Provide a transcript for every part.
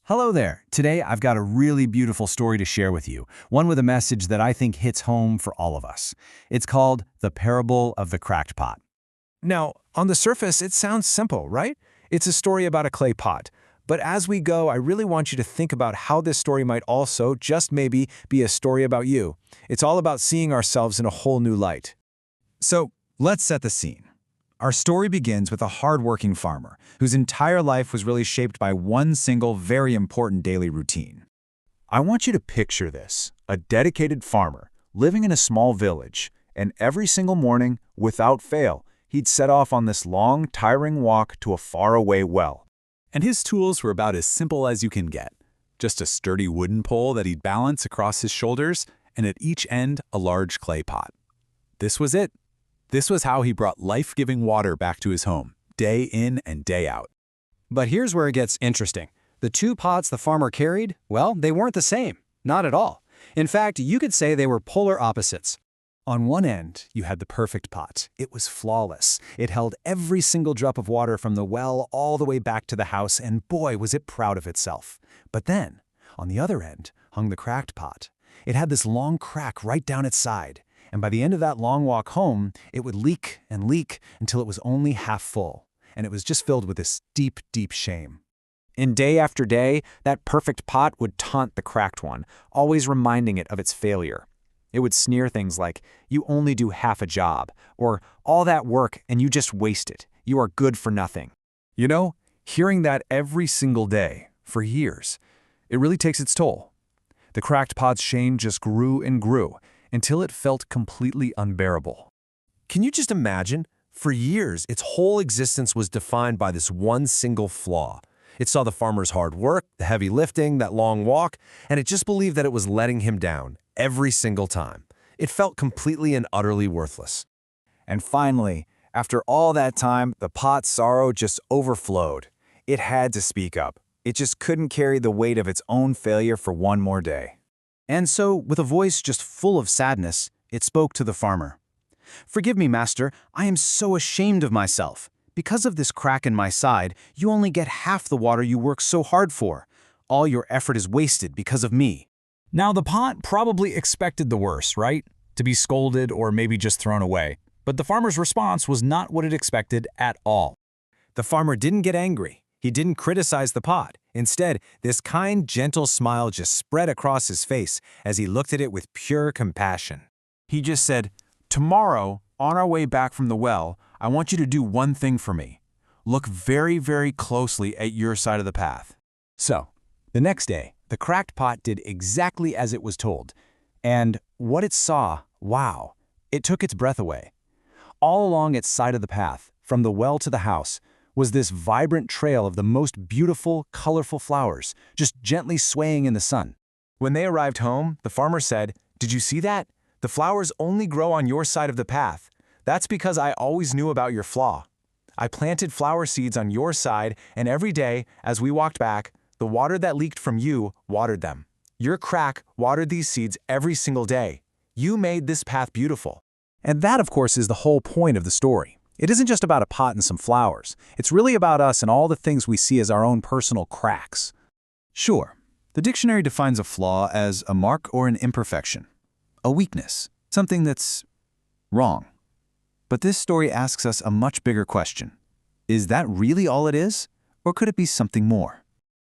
Hello there. Today I've got a really beautiful story to share with you, one with a message that I think hits home for all of us. It's called The Parable of the Cracked Pot. Now, on the surface, it sounds simple, right? It's a story about a clay pot. But as we go, I really want you to think about how this story might also, just maybe, be a story about you. It's all about seeing ourselves in a whole new light. So, let's set the scene. Our story begins with a hardworking farmer whose entire life was really shaped by one single, very important daily routine. I want you to picture this, a dedicated farmer living in a small village, and every single morning, without fail, he'd set off on this long, tiring walk to a faraway well. And his tools were about as simple as you can get. Just a sturdy wooden pole that he'd balance across his shoulders, and at each end, a large clay pot. This was it. This was how he brought life-giving water back to his home, day in and day out. But here's where it gets interesting. The two pots the farmer carried, well, they weren't the same. Not at all. In fact, you could say they were polar opposites. On one end, you had the perfect pot. It was flawless. It held every single drop of water from the well all the way back to the house, and boy, was it proud of itself. But then, on the other end, hung the cracked pot. It had this long crack right down its side. And by the end of that long walk home, it would leak and leak until it was only half full. And it was just filled with this deep, deep shame. And day after day, that perfect pot would taunt the cracked one, always reminding it of its failure. It would sneer things like, "You only do half a job," or "All that work and you just waste it. You are good for nothing." You know, hearing that every single day, for years, it really takes its toll. The cracked pot's shame just grew and grew, until it felt completely unbearable. Can you just imagine? For years, its whole existence was defined by this one single flaw. It saw the farmer's hard work, the heavy lifting, that long walk, and it just believed that it was letting him down every single time. It felt completely and utterly worthless. And finally, after all that time, the pot's sorrow just overflowed. It had to speak up. It just couldn't carry the weight of its own failure for one more day. And so, with a voice just full of sadness, it spoke to the farmer. "Forgive me, master, I am so ashamed of myself. Because of this crack in my side, you only get half the water you work so hard for. All your effort is wasted because of me." Now, the pot probably expected the worst, right? To be scolded or maybe just thrown away. But the farmer's response was not what it expected at all. The farmer didn't get angry. He didn't criticize the pot. Instead, this kind, gentle smile just spread across his face as he looked at it with pure compassion. He just said, "Tomorrow, on our way back from the well, I want you to do one thing for me. Look very, very closely at your side of the path." So, the next day, the cracked pot did exactly as it was told. And what it saw, wow, it took its breath away. All along its side of the path, from the well to the house, was this vibrant trail of the most beautiful, colorful flowers, just gently swaying in the sun. When they arrived home, the farmer said, "Did you see that? The flowers only grow on your side of the path. That's because I always knew about your flaw. I planted flower seeds on your side, and every day, as we walked back, the water that leaked from you watered them. Your crack watered these seeds every single day. You made this path beautiful." And that, of course, is the whole point of the story. It isn't just about a pot and some flowers. It's really about us and all the things we see as our own personal cracks. Sure, the dictionary defines a flaw as a mark or an imperfection, a weakness, something that's wrong. But this story asks us a much bigger question. Is that really all it is? Or could it be something more?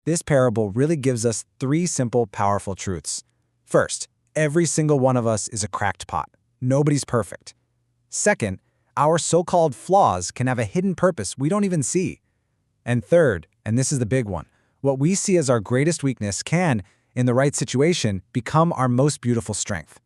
This parable really gives us three simple, powerful truths. First, every single one of us is a cracked pot. Nobody's perfect. Second, our so-called flaws can have a hidden purpose we don't even see. And third, and this is the big one, what we see as our greatest weakness can, in the right situation, become our most beautiful strength.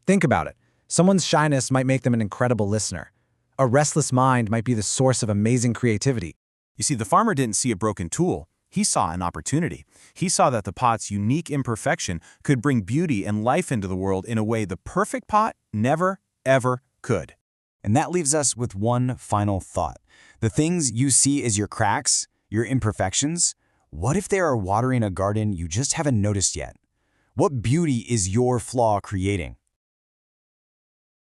Think about it. Someone's shyness might make them an incredible listener. A restless mind might be the source of amazing creativity. You see, the farmer didn't see a broken tool. He saw an opportunity. He saw that the pot's unique imperfection could bring beauty and life into the world in a way the perfect pot never, ever could. And that leaves us with one final thought. The things you see as your cracks, your imperfections, what if they are watering a garden you just haven't noticed yet? What beauty is your flaw creating?